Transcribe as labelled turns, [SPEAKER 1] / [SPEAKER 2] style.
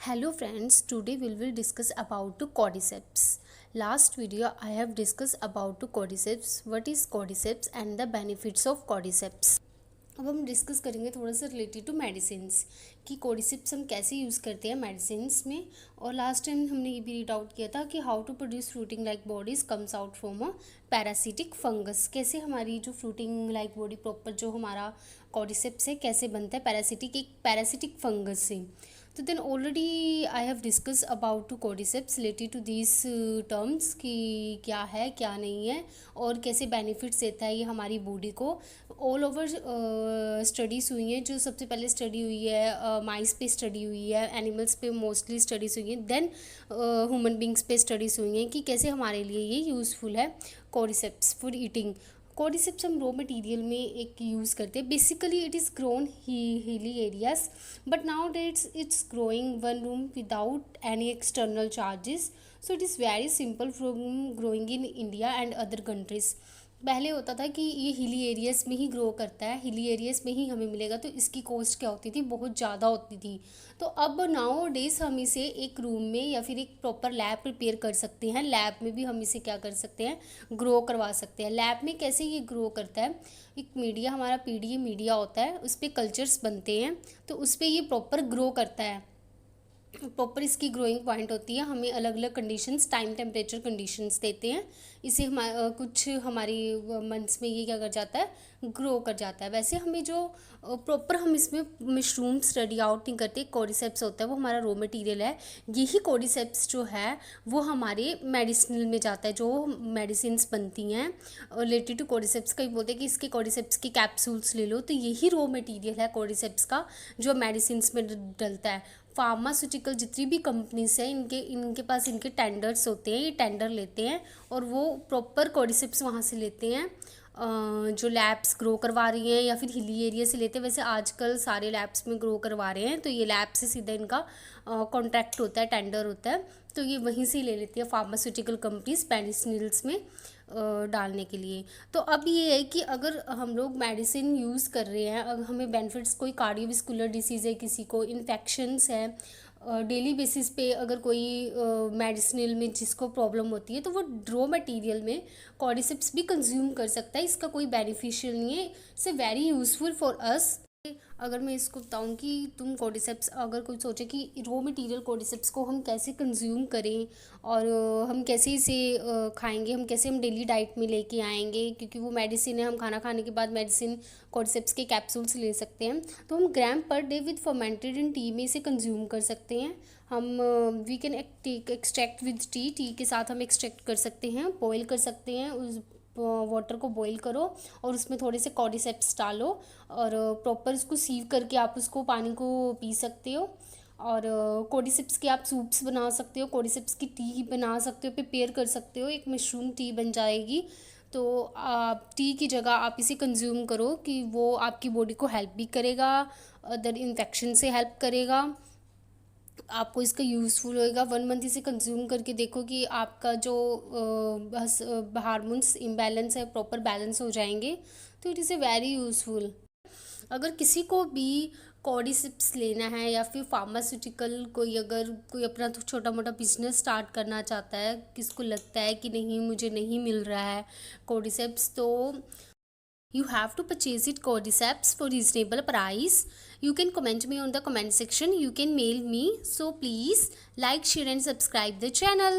[SPEAKER 1] Hello friends, today we will discuss about the cordyceps. Last video I have discussed about the cordyceps, what is cordyceps and the benefits of cordyceps. अब हम discuss करेंगे थोड़ा सा related to medicines कि कोर्डिसेप्स हम कैसे use करते हैं मेडिसिन्स में। और लास्ट टाइम हमने ये भी रीड आउट किया था कि how to produce fruiting like bodies comes out from a parasitic fungus. कैसे हमारी जो फ्रूटिंग लाइक बॉडी प्रॉपर जो हमारा कोर्डिसेप्स है कैसे बनता है एक पैरासिटिक फंगस से। तो then already I have discuss about to cordyceps related to this terms कि क्या है क्या नहीं है और कैसे बेनिफिट्स देता है ये हमारी बॉडी को। ऑल ओवर स्टडीज़ हुई हैं। जो सबसे पहले स्टडी हुई है माइस पे स्टडी हुई है, एनिमल्स पे मोस्टली स्टडीज़ हुई हैं, देन ह्यूमन बींग्स पे स्टडीज़ हुई हैं कि कैसे हमारे लिए ये यूज़फुल है कोर्डिसेप्स फॉर ईटिंग। कोर्डिसेप्स हम रॉ मटेरियल में एक यूज़ करते हैं। Basically it is grown hilly areas but nowadays it's growing one room without any external charges, so it is very simple from growing in India and other countries. पहले होता था कि ये hilly areas में ही grow करता है, hilly areas में ही हमें मिलेगा, तो इसकी कॉस्ट क्या होती थी, बहुत ज़्यादा होती थी। तो अब नाउ डेज हम इसे एक रूम में या फिर एक प्रॉपर लैब प्रिपेयर कर सकते हैं। लैब में भी हम इसे क्या कर सकते हैं, ग्रो करवा सकते हैं। लैब में कैसे ये ग्रो करता है, एक मीडिया हमारा पीडीए मीडिया होता है, उस पर कल्चर्स बनते हैं, तो उस पर ये प्रॉपर ग्रो करता है। प्रॉपर इसकी ग्रोइंग पॉइंट होती है। हमें अलग अलग कंडीशंस, टाइम टेम्परेचर कंडीशंस देते हैं। इसे कुछ हमारी मंथ्स में ये क्या कर जाता है, ग्रो कर जाता है। वैसे हमें जो प्रॉपर हम इसमें मशरूम स्टडी आउट नहीं करते, कोर्डिसेप्स होता है वो हमारा रॉ मटेरियल है। यही कोर्डिसेप्स जो है वो हमारे मेडिसिनल में जाता है, जो मेडिसिन बनती हैं रिलेटेड टू कोर्डिसेप्स। कई बोलते हैं कि इसके कोर्डिसेप्स के कैप्सूल्स ले लो, तो यही रॉ मटेरियल है कोर्डिसेप्स का जो मेडिसिन में डलता है। फार्मास्यूटिकल जितनी भी कंपनीज हैं इनके इनके पास इनके टेंडर्स होते हैं, ये टेंडर लेते हैं और वो प्रॉपर कोर्डिसेप्स वहाँ से लेते हैं जो लैब्स ग्रो करवा रही हैं या फिर हिली एरिया से लेते हैं। वैसे आजकल सारे लैब्स में ग्रो करवा रहे हैं, तो ये लैब से सीधा इनका कॉन्ट्रैक्ट होता है, टेंडर होता है, तो ये वहीं से ले लेती है फार्मास्यूटिकल कंपनीज मेडिसिनल्स में डालने के लिए। तो अब ये है कि अगर हम लोग मेडिसिन यूज़ कर रहे हैं, अगर हमें बेनिफिट्स, कोई कार्डियोवैस्कुलर डिसीज़ है, किसी को इन्फेक्शंस है, डेली बेसिस पे अगर कोई मेडिसिनल में जिसको प्रॉब्लम होती है, तो वो रॉ मटेरियल में कॉर्डिसेप्स भी कंज्यूम कर सकता है। इसका कोई बेनिफिशियल नहीं है, it's a very useful for us. अगर मैं इसको बताऊं कि तुम कोर्डिसेप्स, अगर कोई सोचे कि रॉ मटेरियल कोर्डिसेप्स को हम कैसे कंज्यूम करें और हम कैसे इसे खाएंगे, हम डेली डाइट में लेके आएंगे, क्योंकि वो मेडिसिन है, हम खाना खाने के बाद मेडिसिन कोर्डिसेप्स के कैप्सूल्स ले सकते हैं। तो हम gram per day with fermented in tea में इसे कंज्यूम कर सकते हैं। हम we can extract with tea के साथ हम एक्सट्रैक्ट कर सकते हैं, बॉयल कर सकते हैं। उस वाटर को बॉईल करो और उसमें थोड़े से कॉर्डिसेप्स डालो और प्रॉपर उसको सीव करके आप उसको पानी को पी सकते हो। और कॉर्डिसेप्स के आप सूप्स बना सकते हो, कॉर्डिसेप्स की टी बना सकते हो, प्रिपेयर कर सकते हो, एक मशरूम टी बन जाएगी। तो आप टी की जगह आप इसे कंज्यूम करो कि वो आपकी बॉडी को हेल्प भी करेगा, अदर इन्फेक्शन से हेल्प करेगा, आपको इसका यूज़फुल होएगा। 1 मंथ इसे कंज्यूम करके देखो कि आपका जो हार्मोन्स इम्बैलेंस है प्रॉपर बैलेंस हो जाएंगे। तो it is a very useful. अगर किसी को भी कॉर्डिसेप्स लेना है या फिर फार्मास्यूटिकल कोई, अगर कोई अपना छोटा मोटा बिजनेस स्टार्ट करना चाहता है, किसको लगता है कि नहीं मुझे नहीं मिल रहा है कॉर्डिसेप्स, तो you have to purchase it cordyceps for reasonable price. You can comment me on the comment section, you can mail me, so please like, share and subscribe the channel.